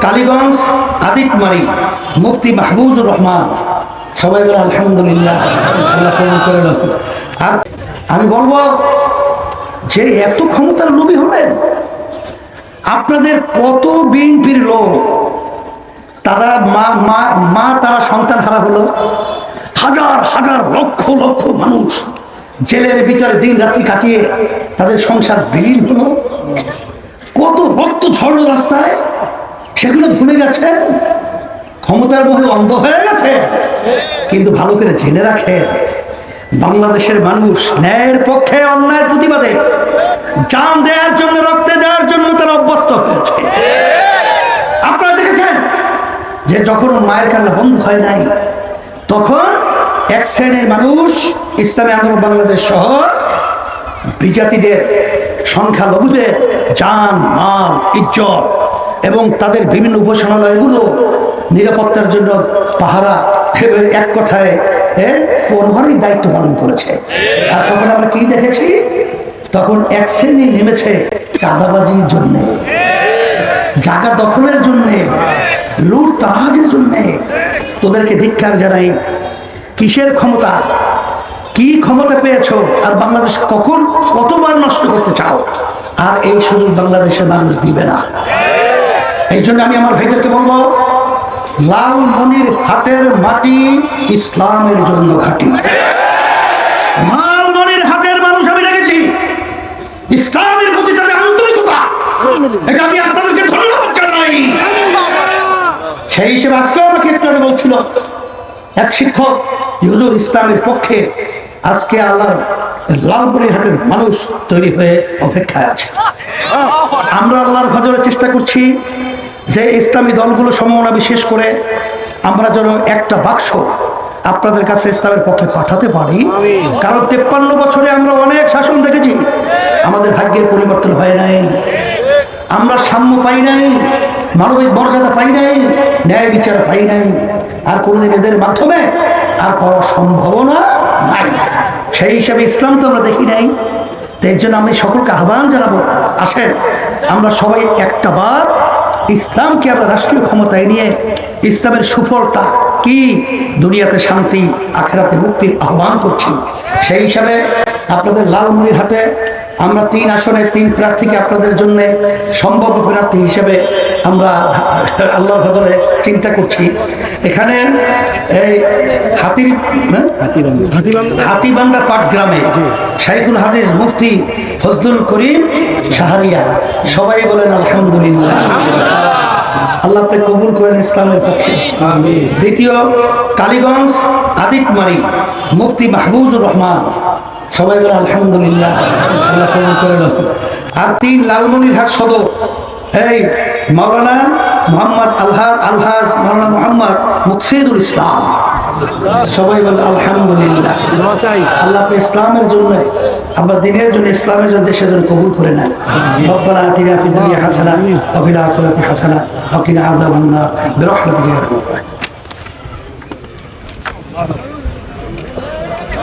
কালীগঞ্জ আদিতমারি মুফতি মাহবুবুর রহমান, সবাই বলে আলহামদুলিল্লাহ, আল্লাহ কবুল করে নাও। আর আমি বলবো যে এত ক্ষমতার লোভী হলেন, আপনাদের কত বিএনপির লোক তারা মা তারা সন্তান হারা হলো, হাজার হাজার লক্ষ লক্ষ মানুষ জেলের ভিতরে দিন রাত্রি কাটিয়ে তাদের সংসার বিলীন হলো, কত রক্ত ঝরলো রাস্তায়, সেগুলো ভুলে গেছে, ক্ষমতার মোহে অন্ধ হয়ে গেছে। কিন্তু ভালো করে জেনে রাখেন, বাংলাদেশের মানুষ ন্যায়ের পক্ষে অন্যায়ের প্রতিবাদে জান দেওয়ার জন্য, রক্তে দেওয়ার জন্য তারা অভ্যস্ত হয়েছে। আপনারা দেখেছেন যে যখন মায়ের কান্না বন্ধ হয় নাই, তখন এক শ্রেণীর মানুষ ইসলামী আন্দোলন বাংলাদেশ সহ বিজাতিদের, সংখ্যালঘুদের জান মাল ইজ্জত এবং তাদের বিভিন্ন উপাসনালয়গুলো নিরাপত্তার জন্য পাহারা, এক কথায় প্রহরী দায়িত্ব পালন করেছে। আর তখন আমরা কি দেখেছি, তখন এক শ্রেণী নেমেছে চাঁদাবাজির জন্যে, জায়গা দখলের জন্যে, লুট তাহাজের জন্যে। তোদেরকে ধিক্কার জানাই, কিসের ক্ষমতা, কি ক্ষমতা পেয়েছো, আর বাংলাদেশ কখন কতবার নষ্ট করতে চাও, আর এই সুযোগ বাংলাদেশের মানুষ দিবে না। এই জন্য আমি আমার ভাইদেরকে বলবো, লালমনির হাটের মাটি ইসলামের জন্য ঘাঁটি। লালমনির হাটের মানুষ আমি দেখেছি ইসলামের প্রতি তাদের আন্তরিকতা, এটা আমি আপনাদেরকে ধন্যবাদ জানাই। সেই হিসেবে আজকে আমাকে একটু আগে বলছিল এক শিক্ষক, হুজুর ইসলামের পক্ষে আজকে আল্লাহর লালমনিরহাটের মানুষ তৈরি হয়ে অপেক্ষায় আছে। আমরা আল্লাহর ভজরে চেষ্টা করছি যে ইসলামী দলগুলো সমমনা বিশেষ করে আমরা যেন একটা বাক্স আপনাদের কাছে ইসলামের পক্ষে পাঠাতে পারি। কারণ 53 বছরে আমরা অনেক শাসন দেখেছি, আমাদের ভাগ্যের পরিবর্তন হয় নাই, আমরা সাম্য পাই নাই, মানবিক মর্যাদা পাই নাই, ন্যায় বিচার পাই নাই, আর কোনদিন এদের মাধ্যমে আর পাওয়ার সম্ভাবনা নাই। সেই হিসাবে ইসলাম তো আমরা দেখি নাই। এর জন্য আমি সকলকে আহ্বান জানাবো, আসেন আমরা সবাই একটা বার ইসলামকে আমরা রাষ্ট্রীয় ক্ষমতায় নিয়ে ইসলামের সুফলটা কি, দুনিয়াতে শান্তি আখেরাতে মুক্তির আহ্বান করছি। সেই হিসাবে আপনাদের লালমনিরহাটে আমরা 3 আসনে 3 প্রার্থীকে আপনাদের জন্য সম্ভাব্য প্রার্থী হিসেবে আমরা আল্লাহর ভজরে চিন্তা করছি। এখানে এই হাতিবান্ধা পাট গ্রামে শাইখুল হাদিস মুফতি ফজলুল করিম শাহরিয়া, সবাই বলেন আলহামদুলিল্লাহ। আল্লাহ আপনি কবুল করেন ইসলামের পক্ষে। দ্বিতীয় কালীগঞ্জ আদিতমারি মুফতি মাহবুবুর রহমান, সবাই বলে আলহামদুলিল্লাহ, আল্লাহ কবুল করে নাও। আর 3 লালমনিরহাট সদর এই মাওলানা মোহাম্মদ আলহাজ মাওলানা মোহাম্মদ মুকসিদুল ইসলাম, সবাই বলে আলহামদুলিল্লাহ। আল্লাহ ইসলামের জন্য, আমরা দিনের জন্য, ইসলামের জন্য, দেশের জন্য কবুল করে নেন। রব্বানা আতিনা ফিদ দুনিয়া হাসানা ওয়া ফিল আখিরাতি হাসানা ওয়া কিনা আযাবান নার বিরহমাতিকা ইয়া রাব্বাল আলামিন।